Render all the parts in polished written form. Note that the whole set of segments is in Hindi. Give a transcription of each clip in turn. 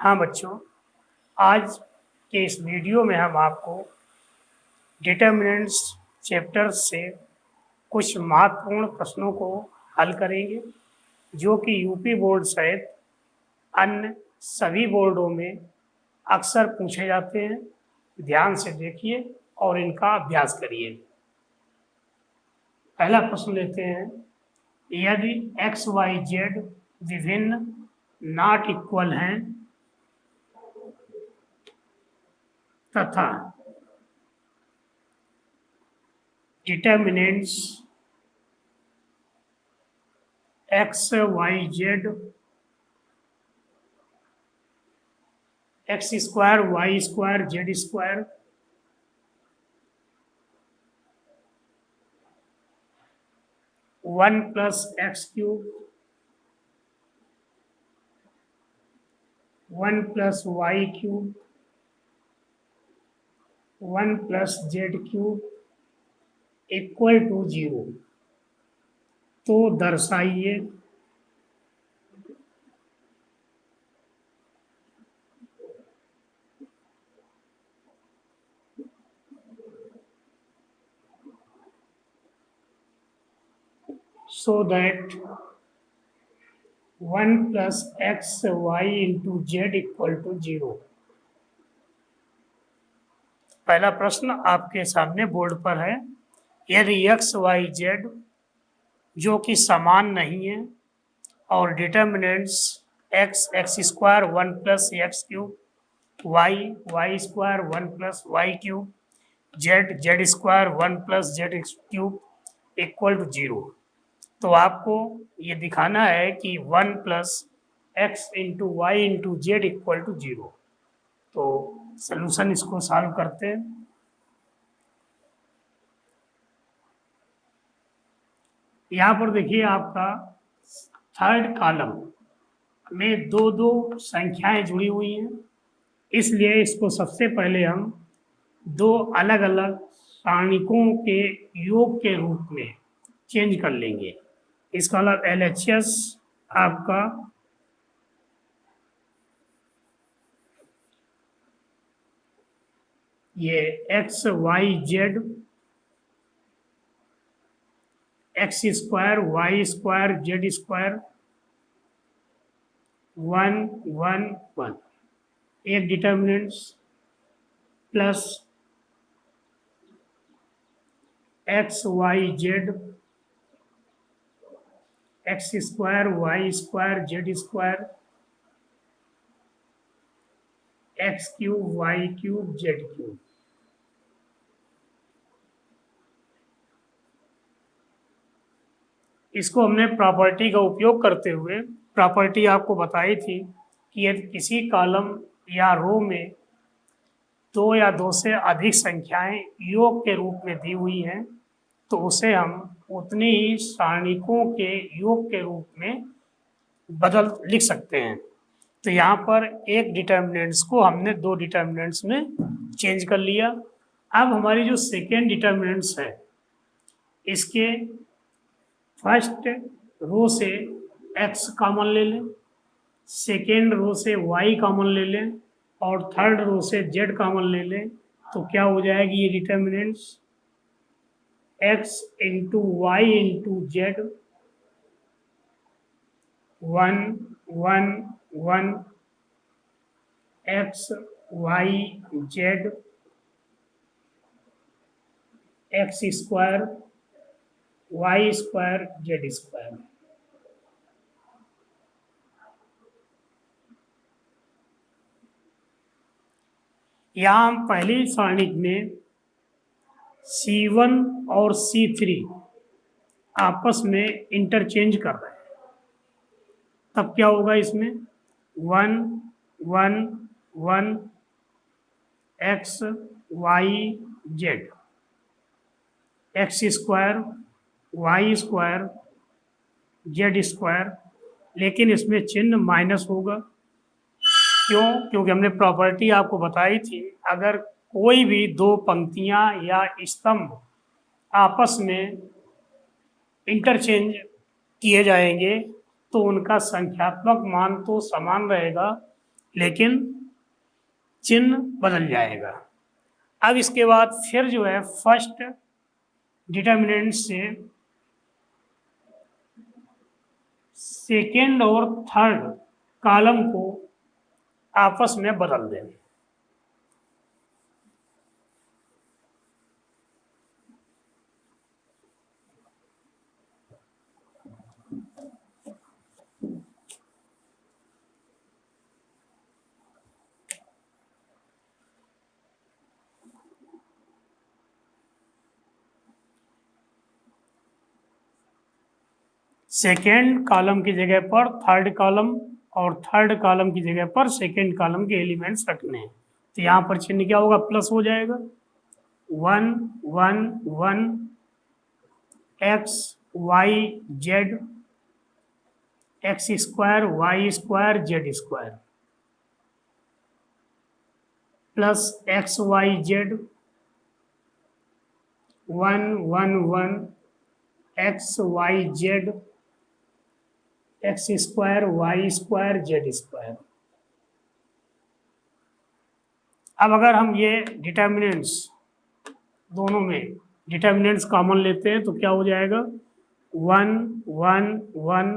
हाँ बच्चों, आज के इस वीडियो में हम आपको डिटर्मिनेंट्स चैप्टर से कुछ महत्वपूर्ण प्रश्नों को हल करेंगे, जो कि यूपी बोर्ड सहित अन्य सभी बोर्डों में अक्सर पूछे जाते हैं। ध्यान से देखिए और इनका अभ्यास करिए। पहला प्रश्न लेते हैं। यदि एक्स वाई जेड विभिन्न नॉट इक्वल हैं तथा determinants x y z x square y square z square one plus x cube one plus y cube one plus z cube equal to 0, तो दर्शाइए so that 1 plus x y into z equal to 0। पहला प्रश्न आपके सामने बोर्ड पर है। यदि एक्स वाई जेड जो कि समान नहीं है और determinants x x square one plus x cube y y square one plus y cube z z square one plus z cube equal to 0, तो आपको ये दिखाना है कि 1 plus x into y into z equal to 0। तो सलूशन इसको सॉल्व करते हैं। यहाँ पर देखिए आपका थर्ड कॉलम में दो दो संख्याएं जुड़ी हुई हैं, इसलिए इसको सबसे पहले हम दो अलग अलग सारणिकों के योग के रूप में चेंज कर लेंगे। इसका मतलब LHS आपका ये x y z x square y square z square 1 1 1 एक determinants plus x y z x square y square z square x cube y cube z cube. इसको हमने प्रॉपर्टी का उपयोग करते हुए प्रॉपर्टी आपको बताई थी कि यदि किसी कॉलम या रो में दो या दो से अधिक संख्याएं योग के रूप में दी हुई हैं, तो उसे हम उतने ही सारणिकों के योग के रूप में बदल लिख सकते हैं। तो यहाँ पर एक डिटर्मिनेंट्स को हमने दो डिटर्मिनेंट्स में चेंज कर लिया। अब हमारी जो सेकेंड डिटर्मिनेंट्स है, इसके फर्स्ट रो से x कॉमन ले लें, सेकेंड रो से y कॉमन ले लें और थर्ड रो से z कॉमन ले लें, तो क्या हो जाएगी ये determinants x into y into z 1 1 1 x y z x square y square z square. यहाँ हम पहली सारणिक में C1 और C3 आपस में इंटरचेंज कर रहे हैं, तब क्या होगा इसमें 1 1 1 x y z x square y square z square, लेकिन इसमें चिन्ह माइनस होगा। क्यों? क्योंकि हमने प्रॉपर्टी आपको बताई थी, अगर कोई भी दो पंक्तियां या स्तंभ आपस में इंटरचेंज किए जाएंगे तो उनका संख्यात्मक मान तो समान रहेगा, लेकिन चिन्ह बदल जाएगा। अब इसके बाद फिर जो है फर्स्ट डिटर्मिनेंट से सेकेंड और थर्ड कॉलम को आपस में बदल दें। सेकेंड कॉलम की जगह पर थर्ड कॉलम और थर्ड कॉलम की जगह पर सेकेंड कॉलम के एलिमेंट्स रखने हैं। तो यहाँ पर चिन्ह क्या होगा, प्लस हो जाएगा। 1 1 1 x y z x square y square z square plus x y z 1 1 1 x y z x square y square z square. अब अगर हम ये डिटर्मिनेंट्स दोनों में डिटर्मिनेंट्स कॉमन लेते हैं तो क्या हो जाएगा, 1 1 1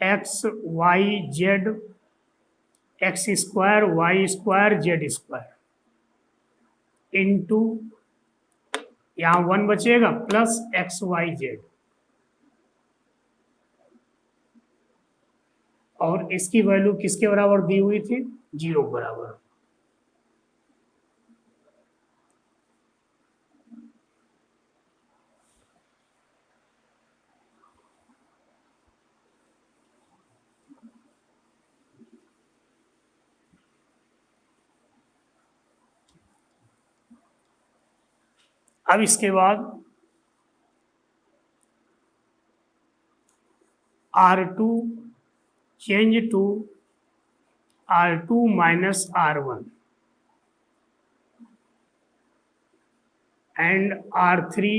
x y z x square y square z square into यहाँ 1 बचेगा प्लस एक्स वाई जेड, और इसकी वैल्यू किसके बराबर दी हुई थी, 0 बराबर। अब इसके बाद R2 change to R2 minus R1 and R3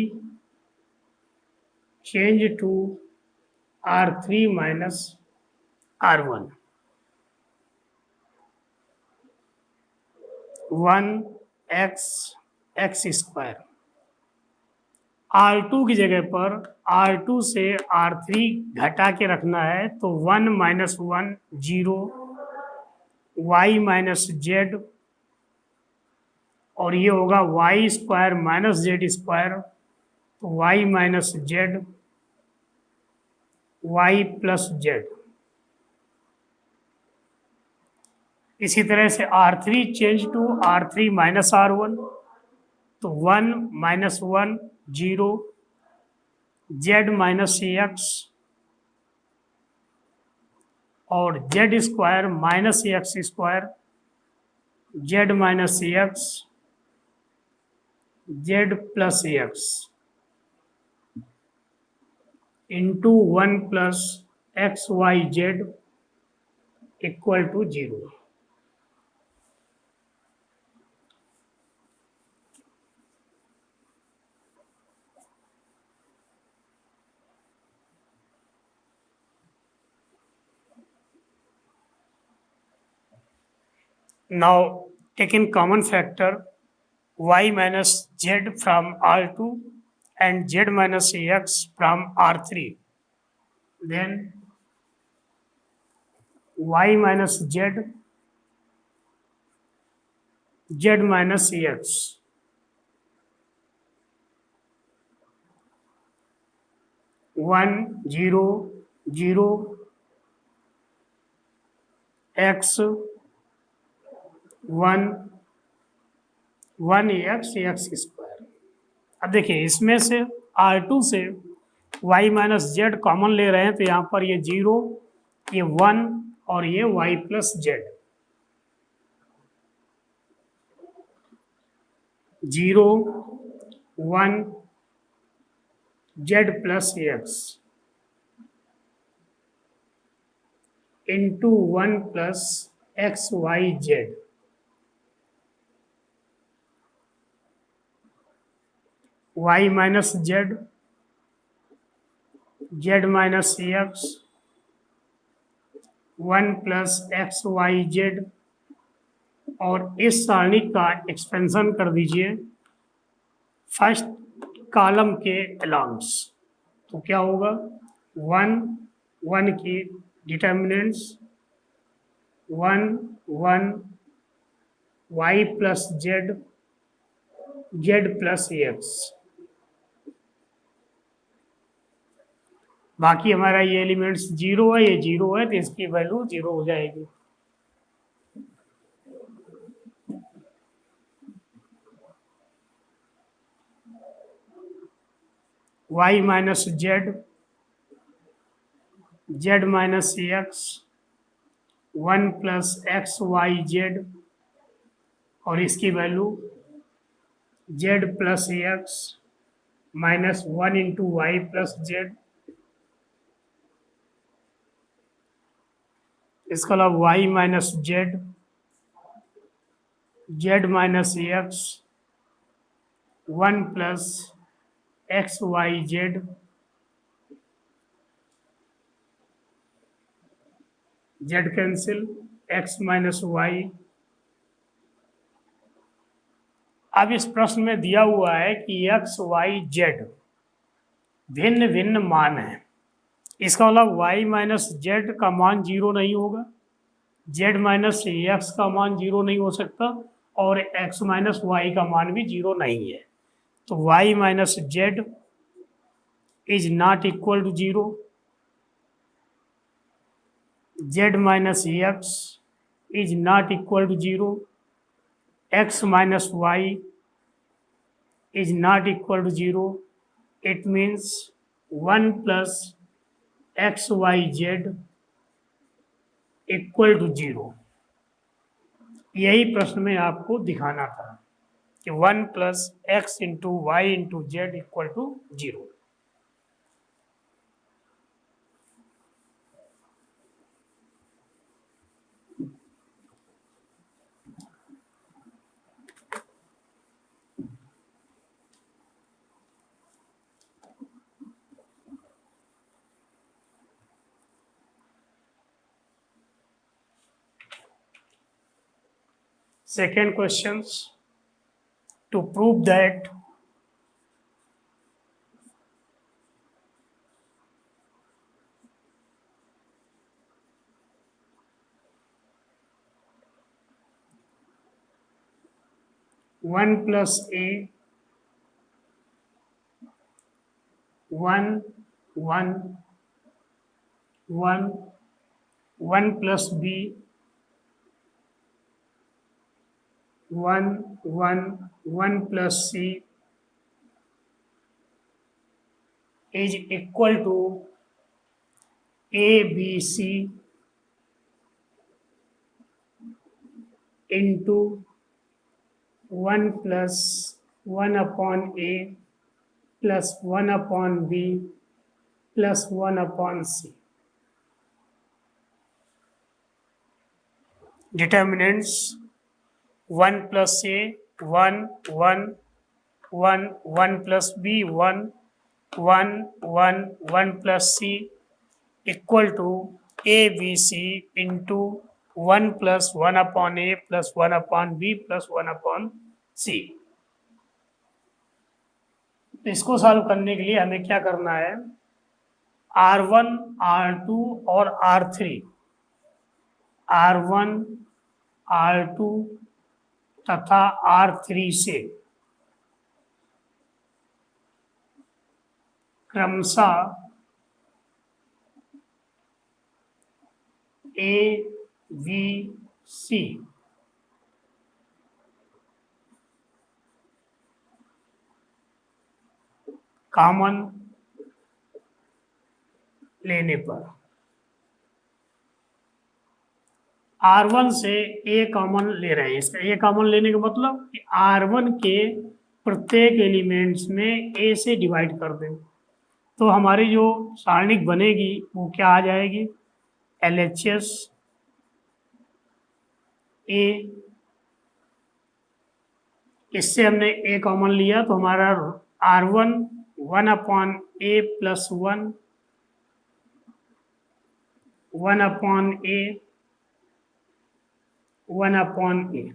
change to R3 minus R1 1 x x square. R2 की जगह पर R2 से R3 घटा के रखना है तो 1 माइनस 1 0 y माइनस जेड और ये होगा Y square minus Z square, तो Y minus Z Y plus Z. इसी तरह से R3 change to R3 minus R1 तो 1 माइनस 1 0 जेड माइनस एक्स और z square minus x square z minus x z plus x into 1 plus x y z equal to 0। Now taking common factor y minus z from R2 and z minus x from R3, then y minus z z minus x 1 0 0 x 1 1 x square. अब देखिए इसमें से R2 से y माइनस जेड कॉमन ले रहे हैं तो यहाँ पर ये 0 ये 1 और ये y plus z 0 1 z plus x into 1 plus x y z y minus z z minus x 1 plus x y z, और इस सारणी का एक्सपेंशन कर दीजिए फर्स्ट कॉलम के अलाउंस। तो क्या होगा, 1 1 की determinants 1 1 y plus z z plus x. बाकी हमारा ये एलिमेंट्स जीरो है, ये जीरो है, तो इसकी वैल्यू जीरो हो जाएगी। Y minus z z minus x 1 plus x y z, और इसकी value z plus x minus 1 into y plus z. इसका अलावा y minus z z minus x 1 plus x y z, z cancel, x minus y. अब इस प्रश्न में दिया हुआ है कि एक्स वाई जेड भिन्न भिन्न मान है। इसका मतलब वाई माइनस जेड का मान जीरो नहीं होगा, जेड माइनस एक्स का मान जीरो नहीं हो सकता, और एक्स माइनस वाई का मान भी जीरो नहीं है। तो Y minus z is not equal to zero, z minus x is not equal to zero, x minus y is not equal to zero. It means 1 plus xyz equal to zero. यही प्रश्न में आपको दिखाना था कि 1 plus x into y into z equal to zero. Second questions, to prove that one plus a 1 1 1 1 plus b 1 1 1 plus c is equal to a b c into 1 plus 1 upon a plus 1 upon b plus 1 upon c. Determinants 1 plus a 1 1 1 1 plus b 1 1 1 1 plus c equal to a b c into 1 plus 1 upon a plus 1 upon b plus 1 upon c. तो इसको सॉल्व करने के लिए हमें क्या करना है, R1 R2 और R3 R1 R2 तथा R3 से क्रमशः A B C कॉमन लेने पर R1 से A कॉमन ले रहे हैं। इसका A कॉमन लेने का मतलब कि R1 के प्रत्येक एलिमेंट्स में A से डिवाइड कर दें, तो हमारी जो सारणिक बनेगी वो क्या आ जाएगी, LHS A। इससे हमने A कॉमन लिया तो हमारा R1 1 upon A plus 1 one upon A, one upon A.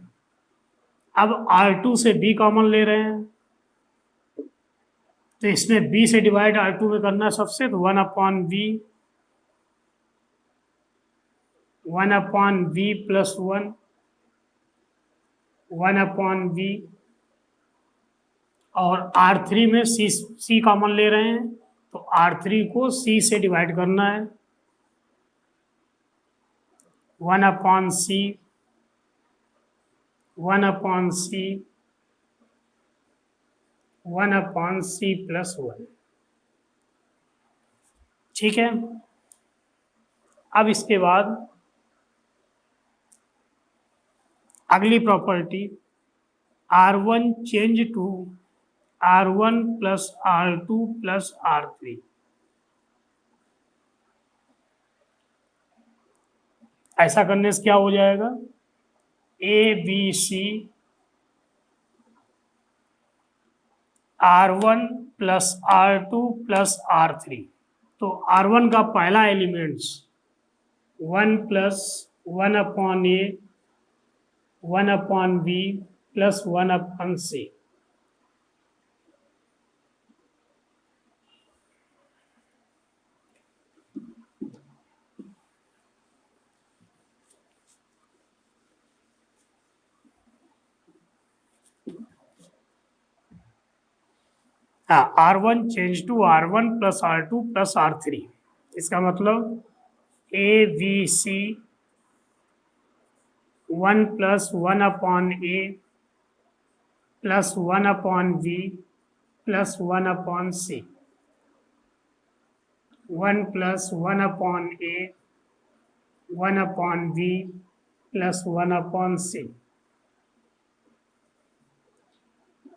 अब R2 से B कॉमन ले रहे हैं, तो इसमें B से डिवाइड R2 में करना सबसे, तो one upon B, one upon B plus one, one upon b. और R3 में C कॉमन ले रहे हैं, तो R3 को C से डिवाइड करना है, one upon C, one upon C, one upon C plus one. ठीक है। अब इसके बाद अगली property, R1 change to R1 plus R2 plus R3। ऐसा करने से क्या हो जाएगा, A B C R1 plus R2 plus R3। तो R1 का पहला elements one plus one upon A, one upon B plus one upon C. हाँ, R1 change to R1 plus R2 plus R3। इसका मतलब A B C one plus one upon A plus one upon B plus one upon C, one plus one upon A, one upon B plus one upon C,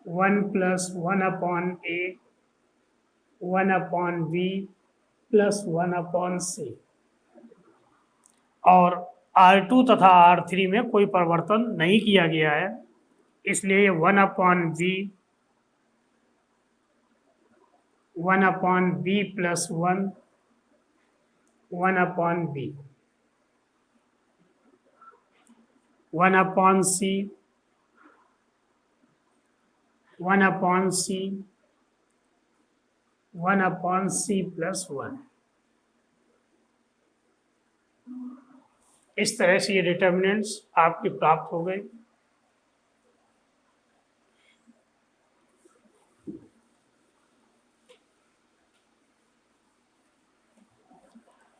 one plus one upon A, one upon B plus one upon C. और R2 तथा R3 में कोई परिवर्तन नहीं किया गया है, इसलिए one upon B, one upon B plus one, one upon B, one upon C, one upon C, one upon C plus one. इस तरह से ये डिटर्मिनेंट्स आपके प्राप्त हो गए।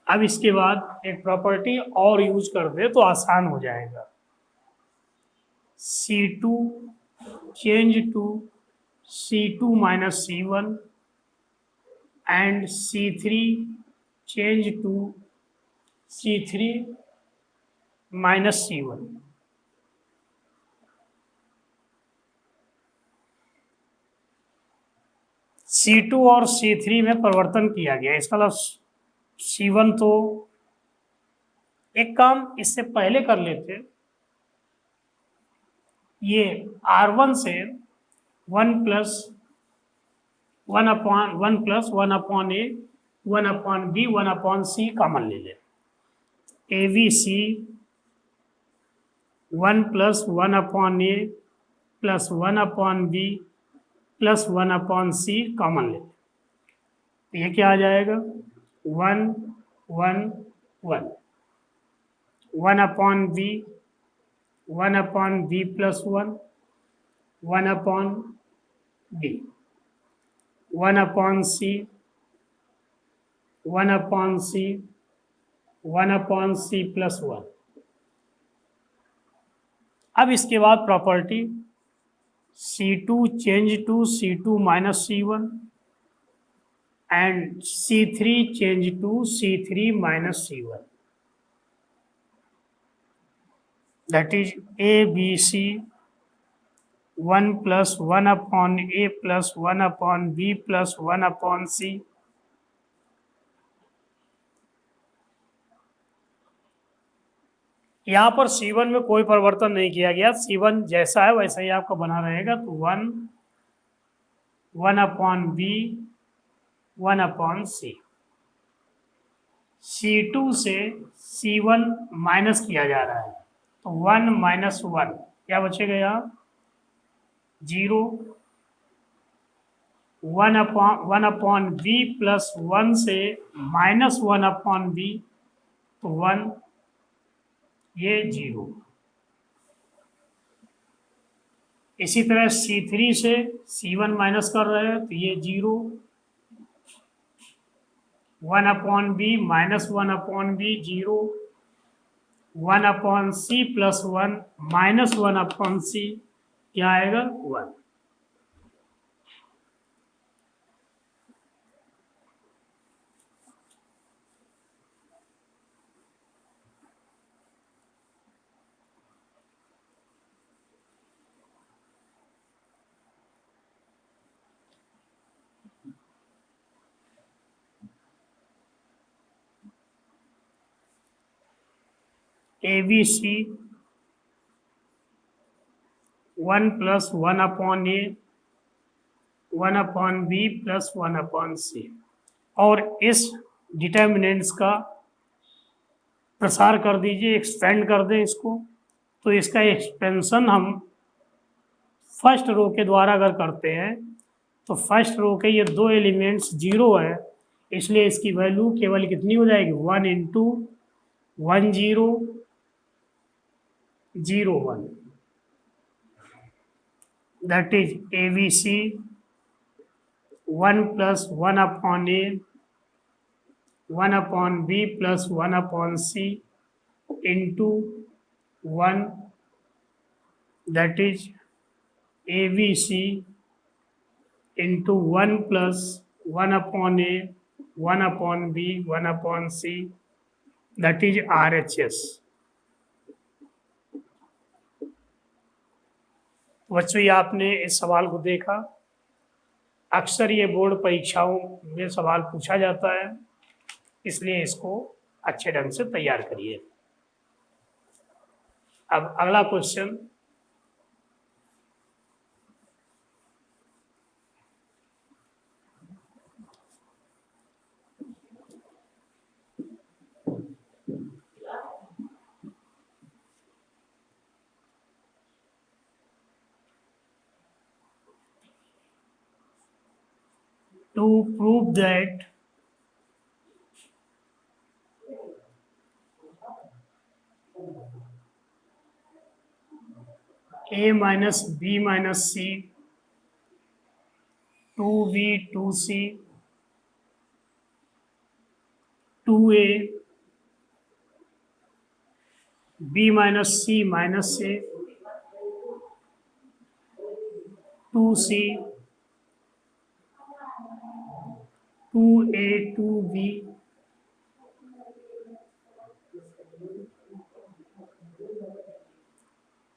अब इसके बाद एक प्रॉपर्टी और यूज कर दे तो आसान हो जाएगा। C2 change to C2 minus C1 and C3 change to C3 minus C1। C2 और C3 में परिवर्तन किया गया, इसका मतलब C1 तो एक काम इससे पहले कर लेते, ये R1 से one plus one upon A, one upon B, one upon C common ले ले। A B C one plus one upon A plus one upon B plus one upon C common ले ले, तो ये क्या आ जाएगा, one one one, one upon B, one upon B plus one, one upon B, one upon C, one upon C, one upon C plus one. अब इसके बाद property C2 change to C2 minus C1 and C3 change to C3 minus C1, that is A B C one plus one upon A plus one upon B plus one upon C, यहाँ पर C1 में कोई परिवर्तन नहीं किया गया, C1 जैसा है वैसा ही आपका बना रहेगा। तो one one upon B, one upon C, C2 से C1 माइनस किया जा रहा है, तो 1 माइनस 1 क्या बचेगा यहाँ? 0। 1 अपॉन बी प्लस 1 से माइनस 1 अपॉन बी, तो 1, ये 0। इसी तरह C3 से C1 माइनस कर रहे हैं, तो ये 0। 1 upon B minus 1 upon B 0। 1 upon C plus 1 minus 1 upon C, क्या आएगा? 1। ABC 1 प्लस 1 अपॉन ए 1 upon B plus 1 upon C, और इस डिटर्मिनेंट्स का प्रसार कर दीजिए, एक्सपेंड कर दें इसको। तो इसका एक्सपेंशन हम फर्स्ट रो के द्वारा अगर करते हैं, तो फर्स्ट रो के ये दो एलिमेंट्स 0 है, इसलिए इसकी वैल्यू केवल कितनी हो जाएगी? 1 into 1 0 0 1, that is ABC 1 plus 1 upon A 1 upon B plus 1 upon c into 1, that is ABC into 1 plus 1 upon A 1 upon b 1 upon c, that is RHS। बच्चों, ये आपने इस सवाल को देखा, अक्सर ये बोर्ड परीक्षाओं में सवाल पूछा जाता है, इसलिए इसको अच्छे ढंग से तैयार करिए। अब अगला question, to prove that A minus B minus C 2B 2C 2A B minus C minus A 2C 2A 2B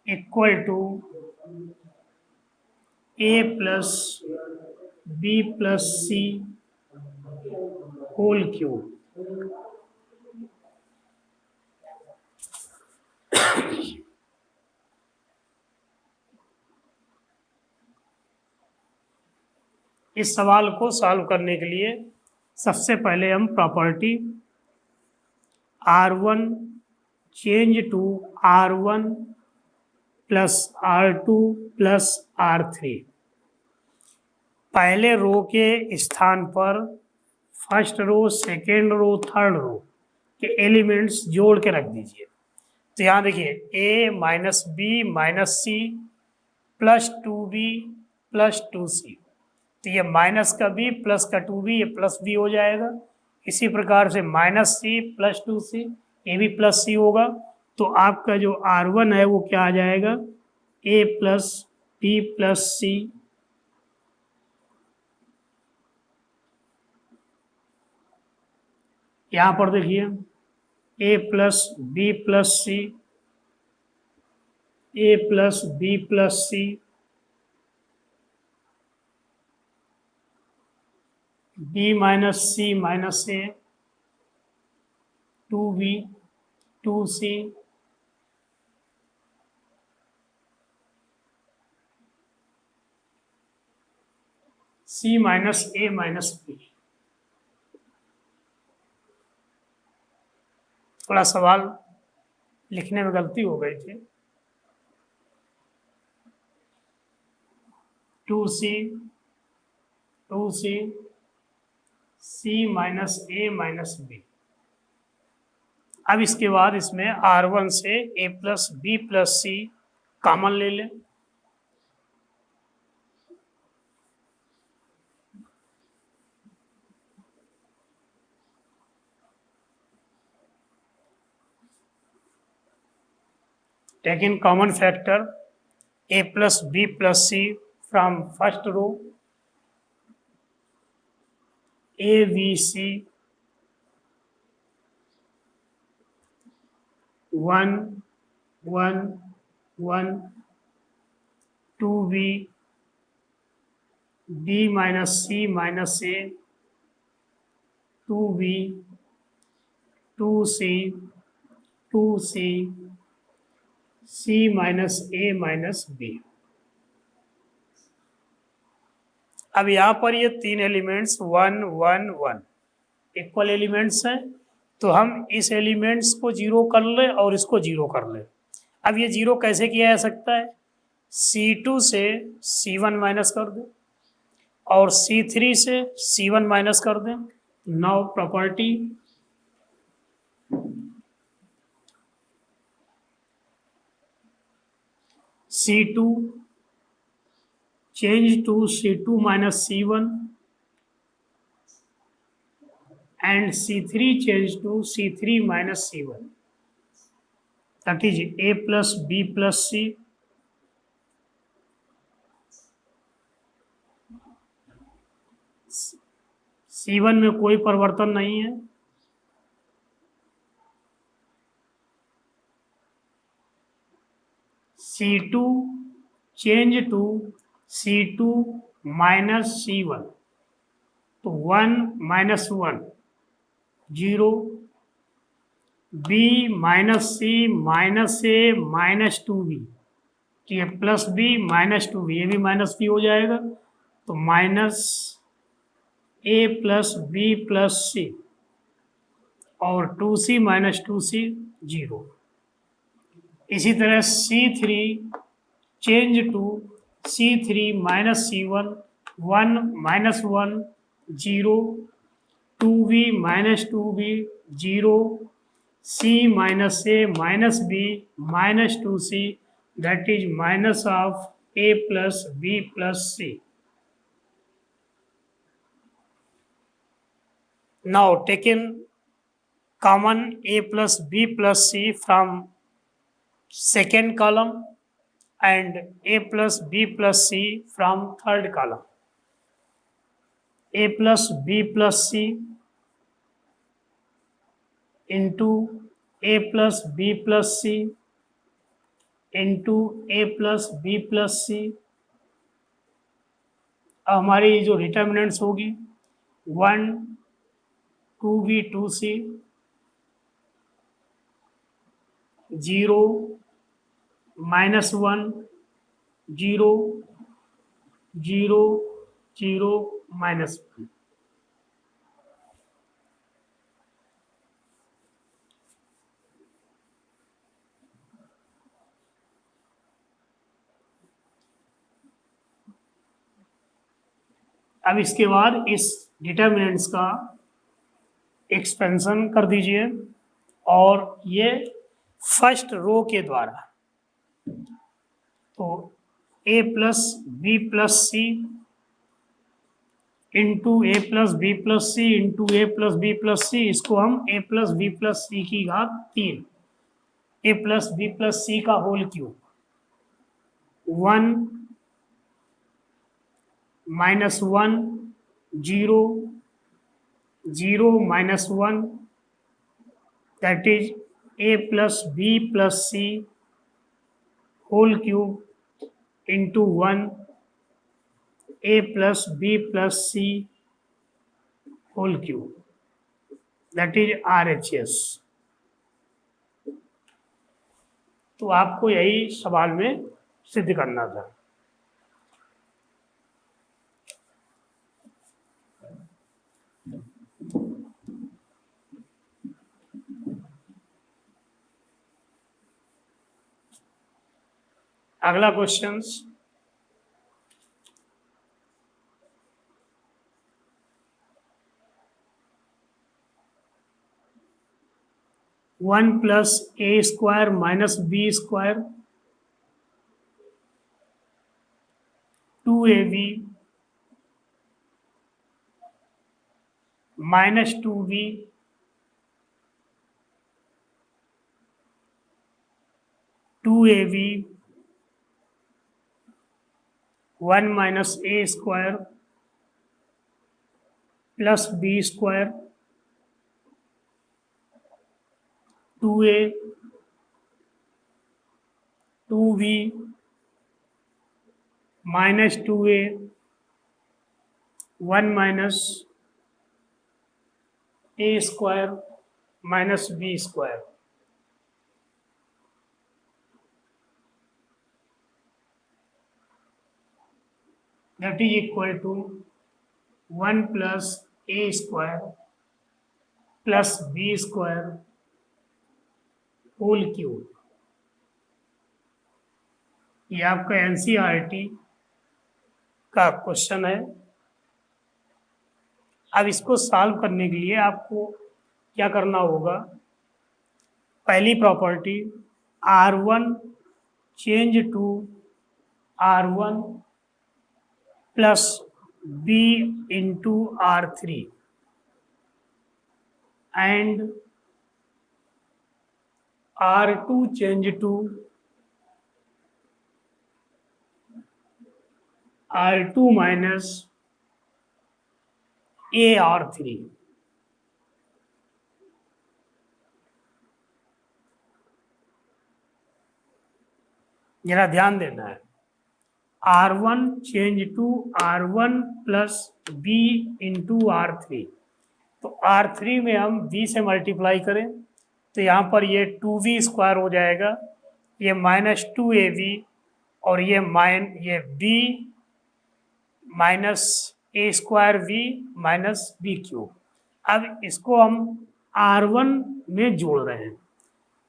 equal to A plus B plus C whole cube. इस सवाल को सॉल्व करने के लिए सबसे पहले हम property R1 change to R1 plus R2 plus R3, पहले रो के स्थान पर first row second row third row के एलिमेंट्स जोड़ के रख दीजिए। तो यहाँ देखिए A minus b minus c plus 2B plus 2C, तो ये माइनस का B प्लस का 2B, ये प्लस B हो जाएगा। इसी प्रकार से माइनस C प्लस 2C, ये भी प्लस C होगा। तो आपका जो R1 है वो क्या आ जाएगा? A plus B plus C यहाँ पर देखिए A plus B plus C, A plus B plus C, B minus C minus A 2B 2C C minus A minus B। थोड़ा सवाल लिखने में गलती हो गई थी। 2c 2c c minus a minus b। अब इसके बाद इसमें R1 से a plus B plus c common ले लें। Taking common factor a plus b plus c from first row, a b c 1 1 1 2b b minus c minus a 2b 2c 2c c minus a minus b। अब यहाँ पर ये तीन एलिमेंट्स 1 1 1 इक्वल एलिमेंट्स हैं, तो हम इस एलिमेंट्स को जीरो कर ले और इसको जीरो कर ले। अब ये जीरो कैसे किया जा सकता है? C2 से C1 माइनस कर दें और C3 से C1 माइनस कर दें। Now property C2 change to C2 minus C1 and C3 change to C3 minus C1, that is A plus B plus C C1 में कोई परिवर्तन नहीं है, C2 change to C2 minus C1, तो 1 minus 1 0, B minus C minus A minus 2B, तो ये प्लस B माइनस 2B, ये भी माइनस B हो जाएगा, तो minus A plus B plus C और 2C माइनस 2C 0। इसी तरह C3 change to C3 minus C1 1 minus 1 0, 2B minus 2B 0, C minus A minus B minus 2C, that is minus of A plus B plus C. Now taken common A plus B plus C from second column and A plus B plus C from third column. A plus B plus C into A plus B plus C into A plus B plus C। अब हमारी जो डिटर्मिनेंट्स होगी 1 2B 2C 0 माइनस 1 0 0 0 माइनस 1। अब इसके बाद इस डिटर्मिनेंट्स का एक्सपेंशन कर दीजिए और ये फर्स्ट रो के द्वारा, तो A plus B plus C into A plus B plus C into A plus B plus C, इसको हम A plus B plus C की घात 3 A plus B plus C का whole cube 1 minus 1 0 0 minus 1, that is A plus B plus C whole cube into 1 A plus B plus C whole cube, that is RHS। तो आपको यही सवाल में सिद्ध करना था। अगला question, one plus A square minus B square 2ab minus 2b two a b 1 minus A square plus B square 2a 2b minus 2a 1 minus A square minus B square. That is equal to 1 plus A square plus B square whole cube. ये आपका एनसीईआरटी का क्वेश्चन है। अब इसको सॉल्व करने के लिए आपको क्या करना होगा, पहली property R1 change to R1 plus B into R3 and R2 change to R2 minus AR3। जरा ध्यान देना है, R1 change to R1 plus B into R3। तो R3 में हम B से मल्टीप्लाई करें तो यहाँ पर ये 2B स्क्वायर हो जाएगा, ये माइनस 2AB और ये B माइनस ए square V minus B cube. अब इसको हम R1 में जोड़ रहे हैं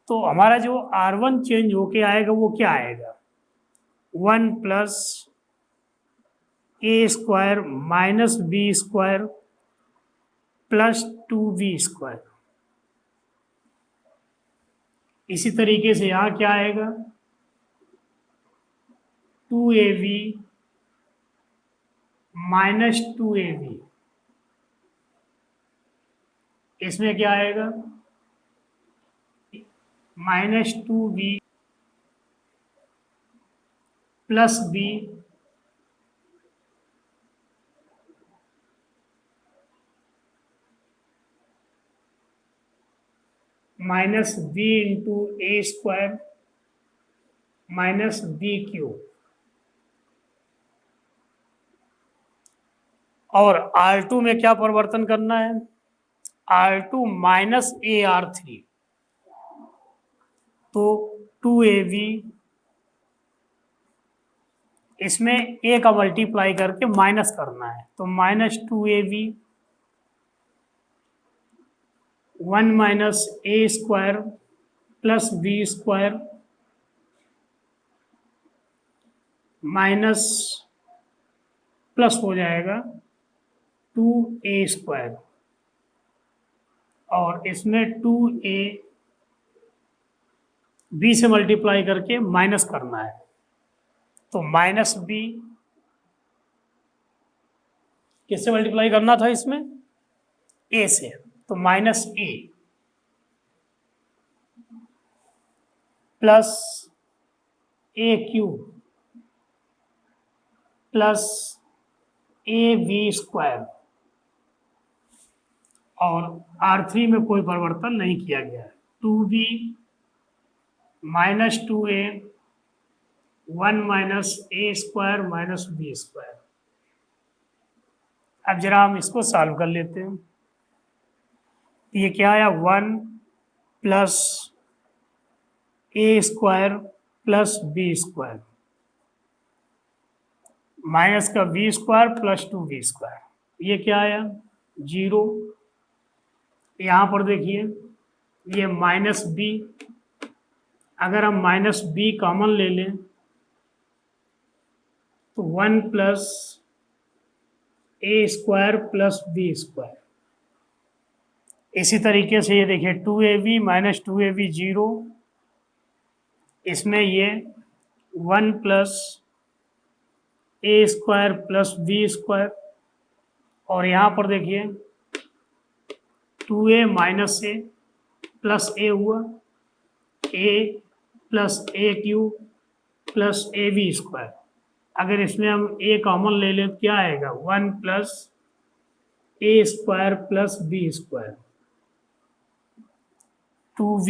तो हमारा जो R1 चेंज होके आएगा वो क्या आएगा, 1 प्लस ए square minus B square plus 2B square. इसी तरीके से यहाँ क्या आएगा, 2AB माइनस 2AB। इसमें क्या आएगा, minus 2B plus B minus B into A square minus B cube. और R2 में क्या परिवर्तन करना है, R2 माइनस AR3। तो 2AB इसमें A का मल्टीप्लाई करके माइनस करना है तो माइनस 2AB 1 माइनस ए square plus B square minus plus हो जाएगा 2A स्क्वायर और इसमें 2A B से मल्टीप्लाई करके माइनस करना है तो माइनस B किससे मल्टीप्लाई करना था, इसमें A से, तो minus A plus A cube plus AB square और R3 में कोई परिवर्तन नहीं किया गया है, 2B माइनस 2A 1 माइनस ए स्क्वायर माइनस बी स्क्वायर। अब जरा हम इसको सॉल्व कर लेते हैं। ये क्या आया, 1 प्लस ए square plus B square minus का B square plus 2B square. ये क्या आया, 0। यहाँ पर देखिए ये माइनस बी, अगर हम माइनस बी कॉमन ले लें तो 1 प्लस ए स्क्वायर प्लस बी स्क्वायर। इसी तरीके से ये देखिए 2ab माइनस 2ab 0, इसमें ये 1 प्लस ए स्क्वायर प्लस बी स्क्वायर, और यहाँ पर देखिए 2a minus A plus A हुआ, A plus A cube plus A B square. अगर इसमें हम ए कॉमन ले लें तो क्या आएगा, 1 प्लस ए square plus B square, 2b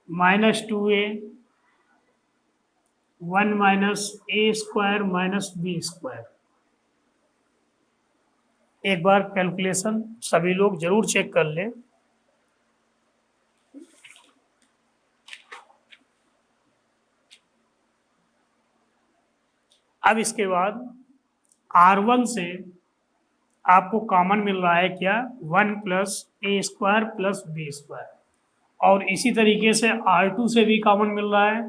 minus 2a 1 minus ए स्क्वायर माइनस बी स्क्वायर। एक बार कैलकुलेशन सभी लोग जरूर चेक कर लें। अब इसके बाद R1 से आपको कॉमन मिल रहा है क्या, 1 प्लस ए स्क्वायर प्लस बी स्क्वायर, और इसी तरीके से R2 से भी कॉमन मिल रहा है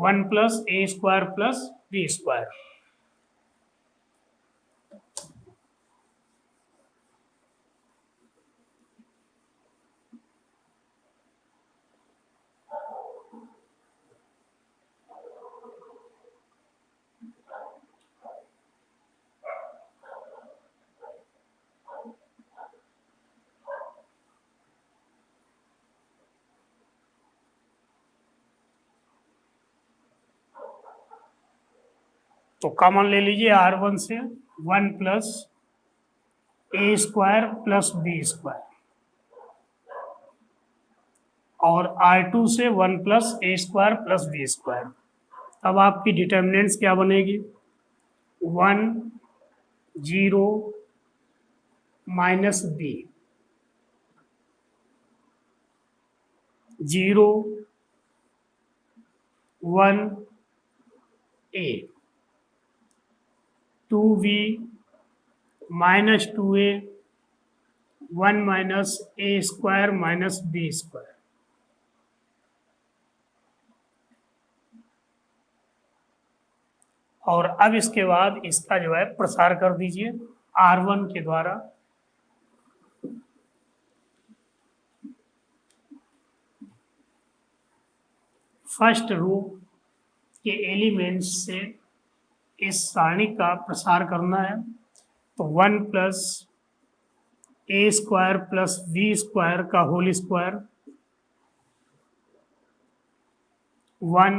1 प्लस ए स्क्वायर प्लस बी स्क्वायर। तो कॉमन ले लीजिए R1 से 1 प्लस ए स्क्वायर प्लस बी स्क्वायर, और R2 से 1 प्लस ए स्क्वायर प्लस बी स्क्वायर। अब आपकी डिटर्मिनेंट्स क्या बनेगी, 1 0 माइनस बी, 0 1 ए, 2b माइनस 2a 1 माइनस ए स्क्वायर माइनस बी स्क्वायर। और अब इसके बाद इसका जो है प्रसार कर दीजिए R1 के द्वारा। फर्स्ट रो के एलिमेंट्स से इस सारणी का प्रसार करना है, तो 1 प्लस ए स्क्वायर प्लस बी स्क्वायर का whole square, 1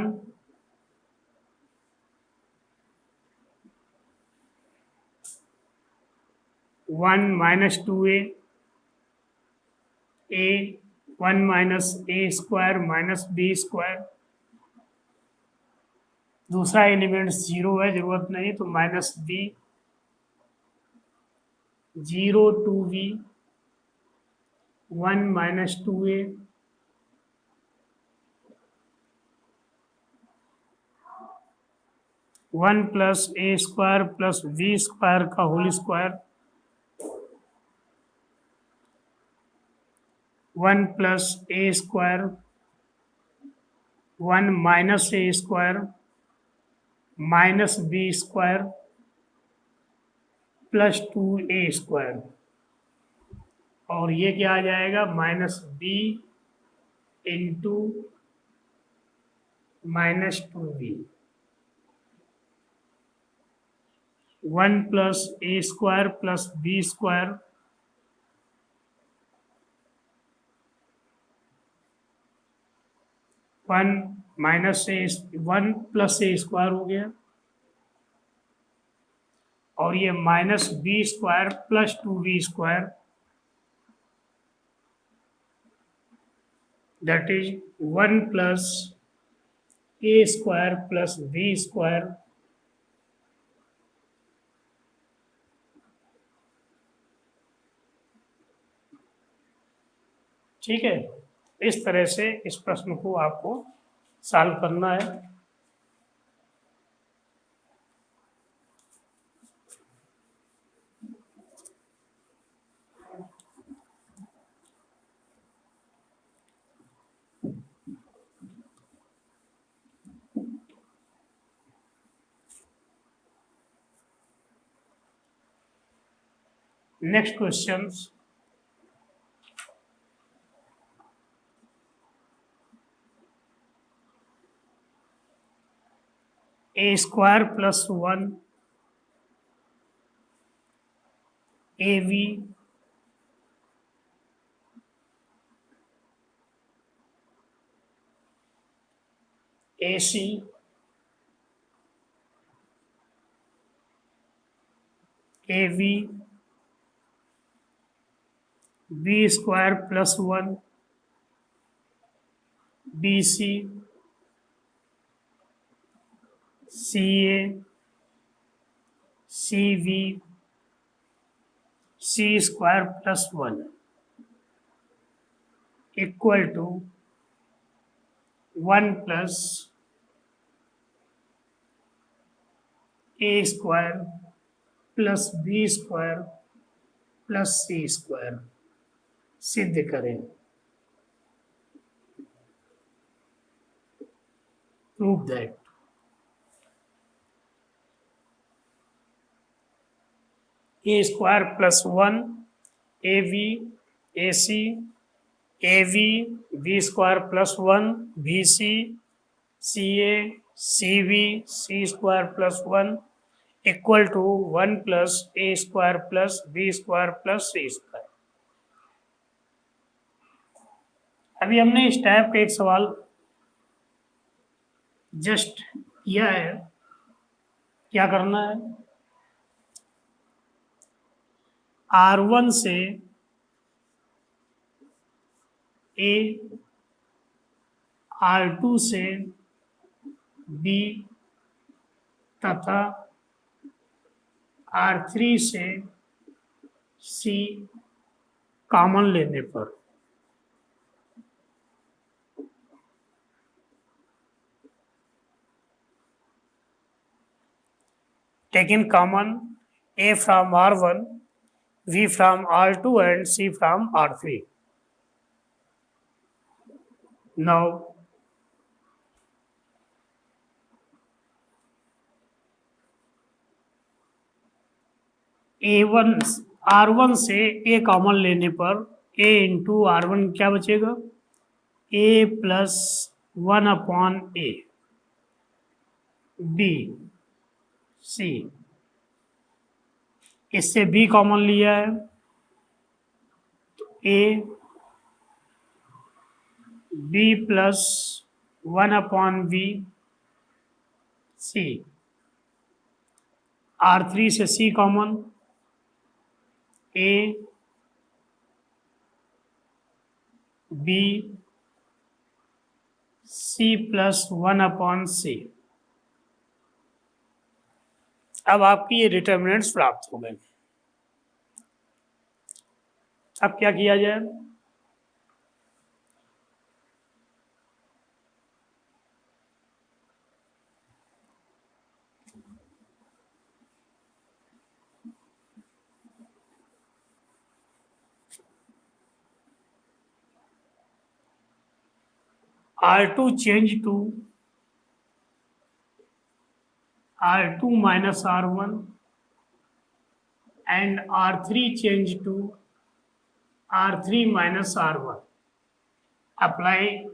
1 minus 2a, 1 minus ए स्क्वायर माइनस बी स्क्वायर। दूसरा एलिमेंट 0 है, जरूरत नहीं, तो minus B, 0 2b 1 minus 2a, 1 plus ए स्क्वायर प्लस बी स्क्वायर का होल स्क्वायर, 1 प्लस ए स्क्वायर 1 माइनस ए square minus B square plus 2a square, और ये क्या आ जाएगा, minus B into minus 2b, 1 plus A square plus B square 1 minus A 1 plus A square हो गया, और ये minus B square plus 2b square, that is 1 plus A square plus B square, ठीक है। इस तरह से इस प्रश्न को आपको सॉल्व करना है। Next question, a square plus 1 AV AC AV B square plus 1 BC CA CV C square plus 1 equal to 1 plus A square plus B square plus C square सिद्ध करें। Prove that A square plus 1 AV AC AV B square plus 1 BC CA CV C square plus 1 equal to 1 plus A square plus B square plus C square. अभी हमने इस टाइप का एक सवाल जस्ट किया है। क्या करना है, R1 से A, R2 से B तथा R3 से C कॉमन लेने पर taken common A from R1, V from R2 and C from R3. Now A1 R1 से A कॉमन लेने पर A इंटू R1 क्या बचेगा, A plus 1 upon A B C, इससे B कॉमन लिया है तो A B plus 1 upon B C, R3 से C common A B C plus 1 upon C। अब आपकी ये डिटर्मिनेंट्स प्राप्त हो गए। अब क्या किया जाए, R2 change to R2 minus R1 and R3 change to R3 minus R1. Apply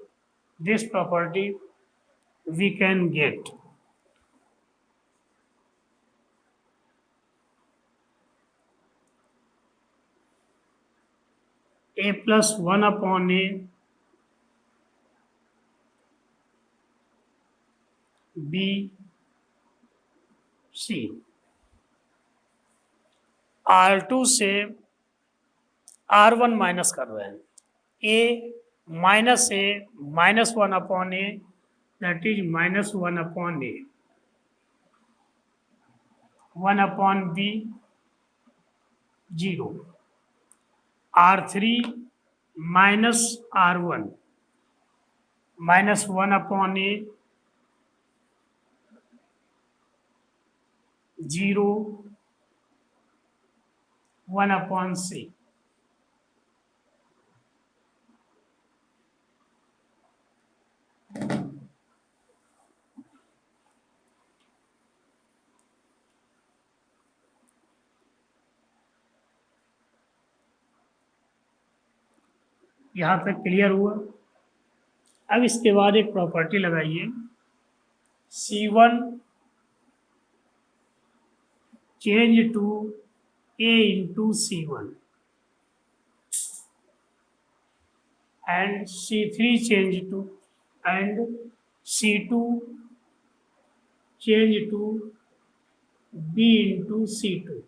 this property, we can get A plus 1 upon A B C, R2 से R1 माइनस कर रहे हैं, A minus A minus 1 upon A that is minus 1 upon A, 1 upon B 0, R3 minus R1 minus 1 upon A 0, 1 upon C। यहाँ तक क्लियर हुआ। अब इसके बाद एक प्रॉपर्टी लगाइए, C1 change to A into C1 and C3 change to and C2 change to B into C2।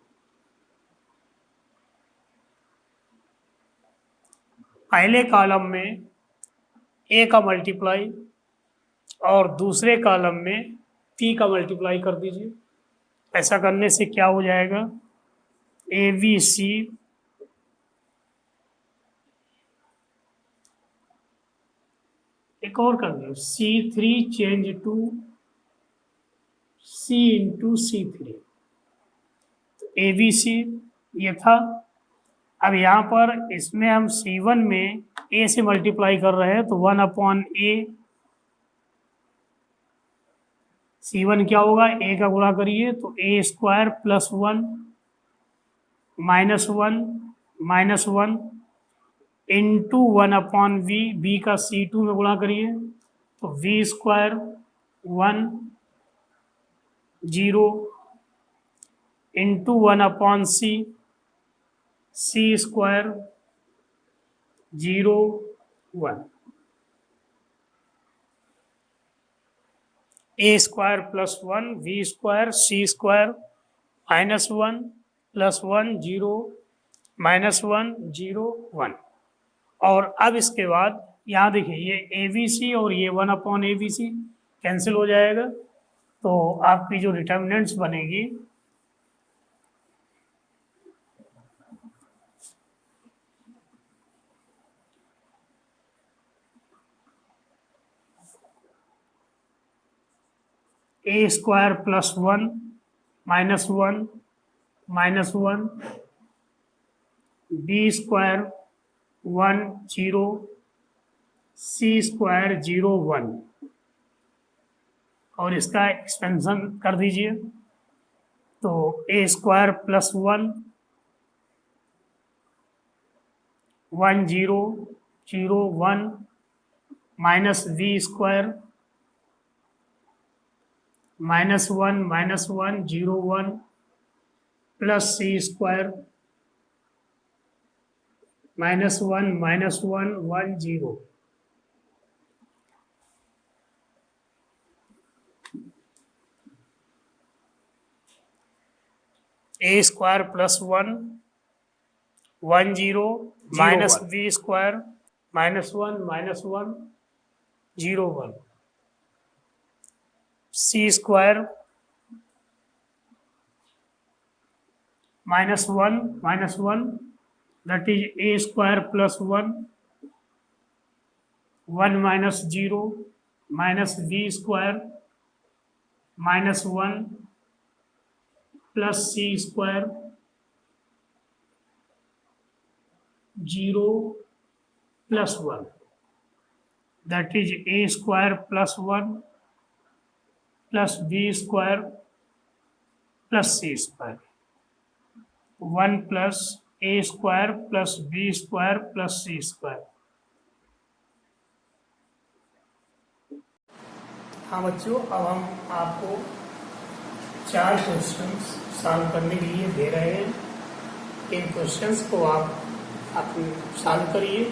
पहले कॉलम में A का मल्टीप्लाई और दूसरे कॉलम में P का मल्टीप्लाई कर दीजिए। ऐसा करने से क्या हो जाएगा, ABC एक और कर दो, C3 change to C into C3। तो ABC ये था। अब यहाँ पर इसमें हम C1 में A से मल्टीप्लाई कर रहे हैं, तो 1/A। C1 क्या होगा, A का गुणा करिए तो A² plus 1 minus one into 1/V। B का C2 में गुणा करिए तो V² 1 0 into 1/C C² 0 1। A² plus 1 V² C² -1 plus 1 0 -1 0 1। और अब इसके बाद यहाँ देखिए, ये ABC और ये 1/ABC कैंसिल हो जाएगा, तो आपकी जो डिटर्मिनेंट्स बनेगी A² प्लस 1 -1 -1 B² 1 0 C² 0 1। और इसका एक्सपेंशन कर दीजिए तो A² plus 1 1 0 0 1 minus V² -1 -1 0 1 plus C² -1 -1 1 0। A² plus 1 1 0 minus V² -1 -1 0 1 C² -1 that is A² plus 1 1 minus 0 minus V² -1 plus C² 0 plus 1 that is A² plus 1 plus V² plus C²। 1 plus A² plus B² plus C²। हाँ बच्चों, अब हम आपको 4 क्वेश्चंस सॉल्व करने के लिए दे रहे हैं। इन क्वेश्चंस को आप सॉल्व करिए,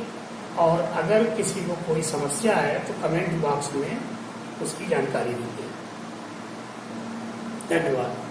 और अगर किसी को कोई समस्या है तो कमेंट बॉक्स में उसकी जानकारी दीजिए। धन्यवाद।